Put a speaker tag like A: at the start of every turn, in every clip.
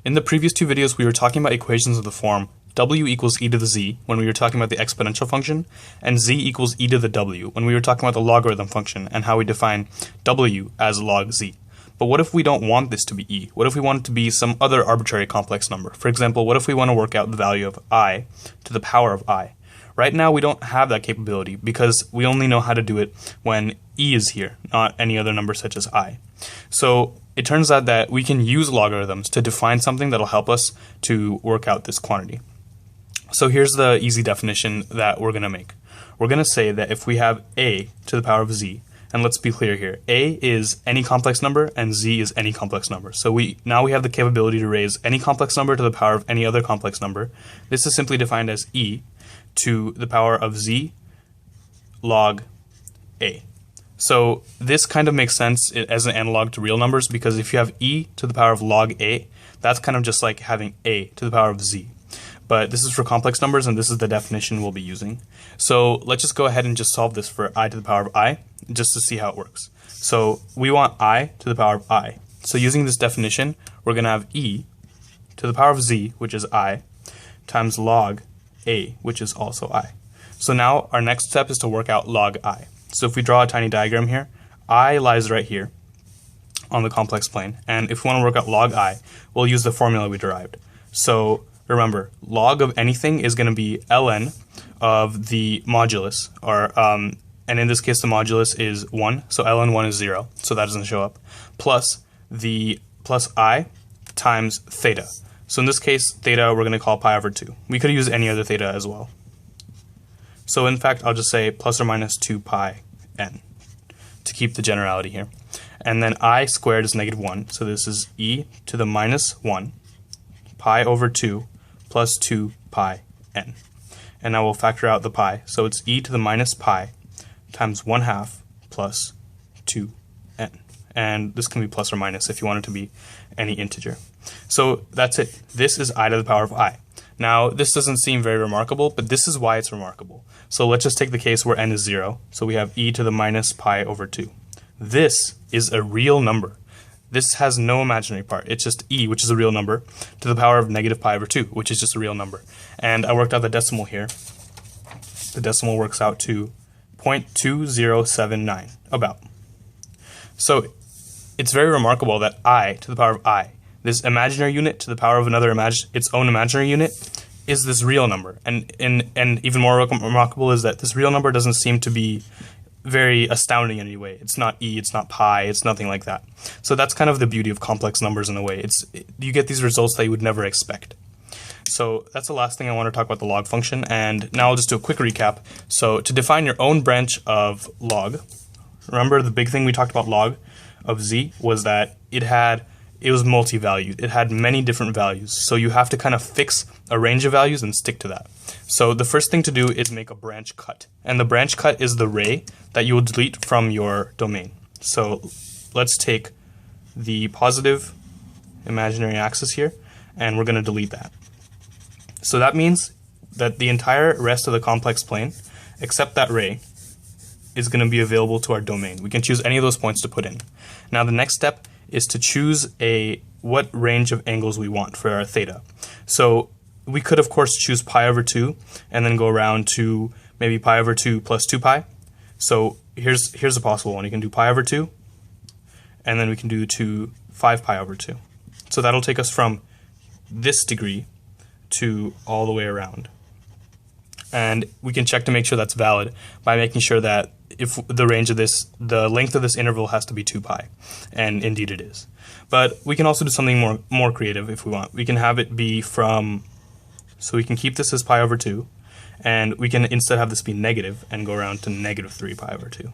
A: In the previous two videos, we were talking about equations of the form w equals e to the z when we were talking about the exponential function, and z equals e to the w when we were talking about the logarithm function and how we define w as log z. But what if we don't want this to be e? What if we want it to be some other arbitrary complex number? For example, what if we want to work out the value of I to the power of I? Right now, we don't have that capability because we only know how to do it when e is here, not any other number such as I. So it turns out that we can use logarithms to define something that'll help us to work out this quantity. So here's the easy definition that we're going to make. We're going to say that if we have a to the power of z, and let's be clear here, a is any complex number and z is any complex number. So now we have the capability to raise any complex number to the power of any other complex number. This is simply defined as e to the power of z log a. So this kind of makes sense as an analog to real numbers, because if you have e to the power of log a, that's kind of just like having a to the power of z. But this is for complex numbers, and this is the definition we'll be using. So let's just go ahead and just solve this for I to the power of I, just to see how it works. So we want I to the power of I. So using this definition, we're going to have e to the power of z, which is I, times log a, which is also I. So now our next step is to work out log I. So if we draw a tiny diagram here, I lies right here on the complex plane. And if we want to work out log I, we'll use the formula we derived. So remember, log of anything is going to be ln of the modulus, and in this case the modulus is 1, so ln 1 is 0, so that doesn't show up, plus I times theta. So in this case, theta we're going to call pi over 2. We could use any other theta as well. So in fact, I'll just say plus or minus 2 pi n to keep the generality here. And then I squared is negative 1, so this is e to the minus 1 pi over 2 plus 2 pi n. And now we'll factor out the pi, so it's e to the minus pi times 1/2 plus 2n. And this can be plus or minus if you want it to be any integer. So that's it. This is I to the power of I. Now, this doesn't seem very remarkable, but this is why it's remarkable. So let's just take the case where n is 0. So we have e to the minus pi over 2. This is a real number. This has no imaginary part. It's just e, which is a real number, to the power of negative pi over 2, which is just a real number. And I worked out the decimal here. The decimal works out to 0.2079, about. So it's very remarkable that I to the power of I, this imaginary unit to the power of another its own imaginary unit, is this real number. And even more remarkable is that this real number doesn't seem to be very astounding in any way. It's not e, it's not pi, it's nothing like that. So that's kind of the beauty of complex numbers in a way. You get these results that you would never expect. So that's the last thing I want to talk about the log function, and now I'll just do a quick recap. So to define your own branch of log, remember the big thing we talked about log of z was that it was multi-valued. It had many different values. So you have to kind of fix a range of values and stick to that. So the first thing to do is make a branch cut. And the branch cut is the ray that you will delete from your domain. So let's take the positive imaginary axis here, and we're going to delete that. So that means that the entire rest of the complex plane, except that ray, is going to be available to our domain. We can choose any of those points to put in. Now the next step is to choose what range of angles we want for our theta. So we could of course choose pi over 2 and then go around to maybe pi over 2 plus 2 pi. So here's a possible one. You can do pi over 2, and then we can do 5 pi over 2. So that'll take us from this degree to all the way around. And we can check to make sure that's valid by making sure that if the length of this interval has to be 2 pi, and indeed it is. But we can also do something more creative if we want. We can have it be so we can keep this as pi over 2, and we can instead have this be negative and go around to negative 3 pi over 2.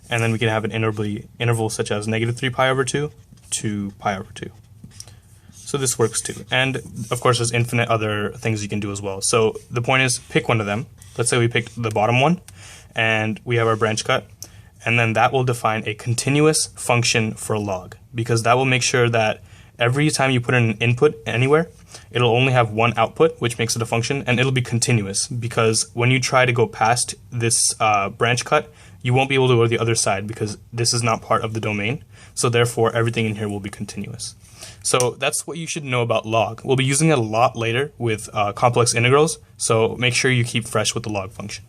A: And then we can have an interval such as negative 3 pi over 2 to pi over 2. So this works too. And of course there's infinite other things you can do as well. So the point is, pick one of them. Let's say we picked the bottom one, and we have our branch cut, and then that will define a continuous function for log, because that will make sure that every time you put in an input anywhere, it'll only have one output, which makes it a function, and it'll be continuous, because when you try to go past this branch cut, you won't be able to go to the other side because this is not part of the domain. so therefore everything in here will be continuous. So that's what you should know about log. We'll be using it a lot later with complex integrals, so make sure you keep fresh with the log function.